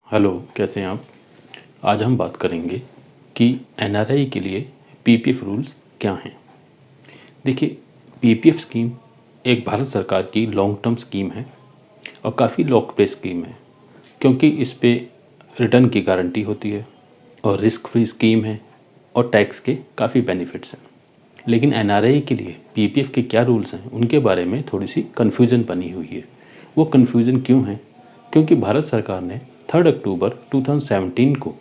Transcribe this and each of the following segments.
Hello, कैसे हैं आप? आज हम बात करेंगे कि एनआरआई के लिए पीपीएफ रूल्स क्या हैं। देखिए, पीपीएफ स्कीम एक भारत सरकार की लॉन्ग टर्म स्कीम है और काफ़ी लोकप्रिय स्कीम है क्योंकि इस पे रिटर्न की गारंटी होती है और रिस्क फ्री स्कीम है और टैक्स के काफ़ी बेनिफिट्स हैं। लेकिन एनआरआई के लिए पीपीएफ के क्या रूल्स हैं, उनके बारे में थोड़ी सी कन्फ्यूज़न बनी हुई है। वो कन्फ्यूज़न क्यों है? क्योंकि भारत सरकार ने 3 अक्टूबर 2017 को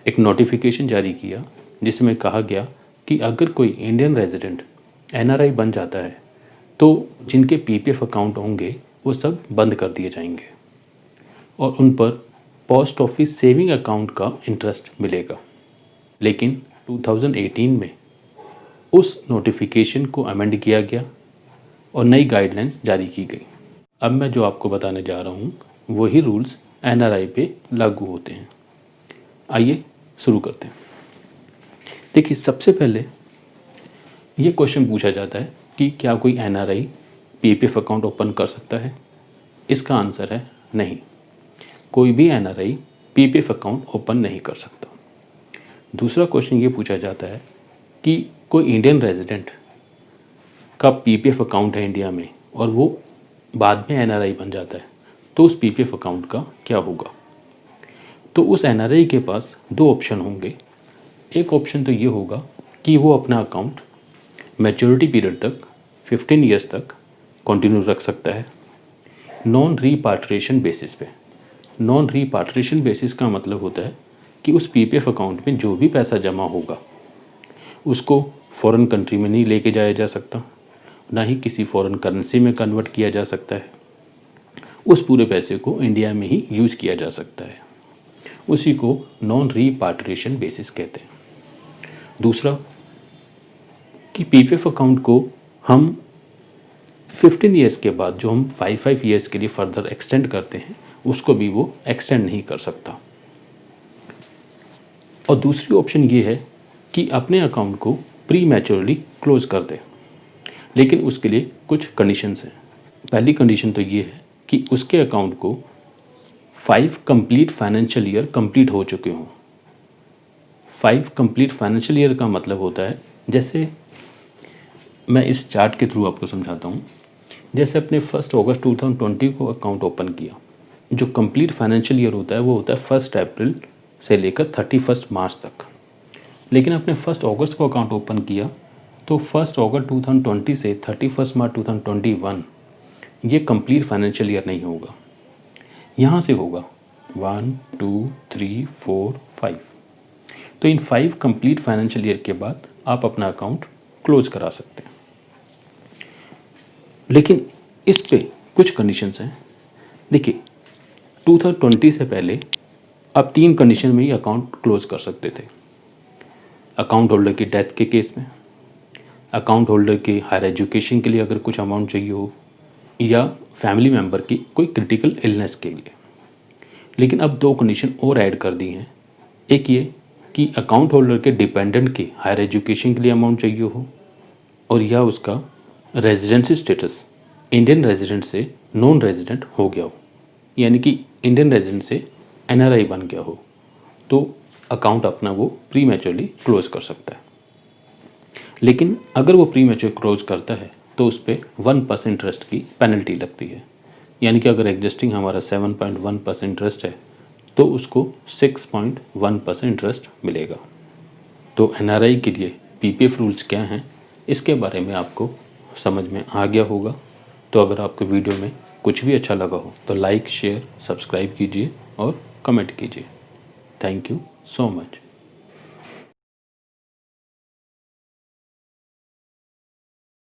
एक नोटिफिकेशन जारी किया जिसमें कहा गया कि अगर कोई इंडियन रेजिडेंट एनआरआई बन जाता है तो जिनके पीपीएफ अकाउंट होंगे वो सब बंद कर दिए जाएंगे और उन पर पोस्ट ऑफिस सेविंग अकाउंट का इंटरेस्ट मिलेगा। लेकिन 2018 में उस नोटिफिकेशन को अमेंड किया गया और नई गाइडलाइंस जारी की गई। अब मैं जो आपको बताने जा रहा हूँ वही रूल्स एनआरआई पे लागू होते हैं। आइए शुरू करते हैं। देखिए, सबसे पहले ये क्वेश्चन पूछा जाता है कि क्या कोई एनआरआई पीपीएफ अकाउंट ओपन कर सकता है? इसका आंसर है नहीं। कोई भी एनआरआई पीपीएफ अकाउंट ओपन नहीं कर सकता। दूसरा क्वेश्चन ये पूछा जाता है कि कोई इंडियन रेजिडेंट का पीपीएफ अकाउंट है इंडिया में और वो बाद में एनआरआई बन जाता है तो उस पीपीएफ अकाउंट का क्या होगा? तो उस एनआरआई के पास दो ऑप्शन होंगे। एक ऑप्शन तो ये होगा कि वो अपना अकाउंट मैच्योरिटी पीरियड तक 15 ईयर्स तक कंटिन्यू रख सकता है नॉन रीपाट्रिएशन बेसिस पे। नॉन रीपाट्रिएशन बेसिस का मतलब होता है कि उस पीपीएफ अकाउंट में जो भी पैसा जमा होगा उसको फॉरेन कंट्री में नहीं लेके जाया जा सकता, ना ही किसी फॉरेन करेंसी में कन्वर्ट किया जा सकता है। उस पूरे पैसे को इंडिया में ही यूज़ किया जा सकता है। उसी को नॉन रीपाट्रिएशन बेसिस कहते हैं। दूसरा कि पीपीएफ अकाउंट को हम 15 ईयर्स के बाद जो हम 5 ईयर्स के लिए फर्दर एक्सटेंड करते हैं उसको भी वो एक्सटेंड नहीं कर सकता। और दूसरी ऑप्शन ये है कि अपने अकाउंट को प्री मैच्योरली क्लोज कर दे, लेकिन उसके लिए कुछ कंडीशंस हैं। पहली कंडीशन तो ये है कि उसके अकाउंट को 5 कंप्लीट फाइनेंशियल ईयर कंप्लीट हो चुके हों। 5 कंप्लीट फाइनेंशियल ईयर का मतलब होता है, जैसे मैं इस चार्ट के थ्रू आपको समझाता हूँ। जैसे अपने 1 अगस्त 2020 को अकाउंट ओपन किया, जो कंप्लीट फाइनेंशियल ईयर होता है वो होता है 1 अप्रैल से लेकर 31 मार्च तक। लेकिन अपने 1 अगस्त को अकाउंट ओपन किया तो 1 अगस्त 2020 से 31 मार्च 2021 ये कंप्लीट फाइनेंशियल ईयर नहीं होगा। यहाँ से होगा 1 2 3 4 5। तो इन 5 कंप्लीट फाइनेंशियल ईयर के बाद आप अपना अकाउंट क्लोज करा सकते हैं। लेकिन इस पे कुछ कंडीशंस हैं। देखिए, 2020 से पहले आप 3 कंडीशन में ही अकाउंट क्लोज कर सकते थे। अकाउंट होल्डर की डेथ के केस में, अकाउंट होल्डर के हायर एजुकेशन के लिए अगर कुछ अमाउंट चाहिए हो, या फैमिली मेम्बर की कोई क्रिटिकल इलनेस के लिए। लेकिन अब 2 कंडीशन और ऐड कर दी हैं। एक ये कि अकाउंट होल्डर के डिपेंडेंट के हायर एजुकेशन के लिए अमाउंट चाहिए हो, और या उसका रेजिडेंसी स्टेटस इंडियन रेजिडेंट से नॉन रेजिडेंट हो गया हो, यानी कि इंडियन रेजिडेंट से एनआरआई बन गया हो, तो अकाउंट अपना वो प्री मैच्योरली क्लोज कर सकता है। लेकिन अगर वो प्री मैच्योर क्लोज करता है तो उस पर 1% इंटरेस्ट की पेनल्टी लगती है। यानी कि अगर एग्जिस्टिंग हमारा 7.1% इंटरेस्ट है तो उसको 6.1% इंटरेस्ट मिलेगा। तो एनआरआई के लिए पीपीएफ रूल्स क्या हैं, इसके बारे में आपको समझ में आ गया होगा। तो अगर आपको वीडियो में कुछ भी अच्छा लगा हो तो लाइक, शेयर, सब्सक्राइब कीजिए और कमेंट कीजिए। Thank you so much.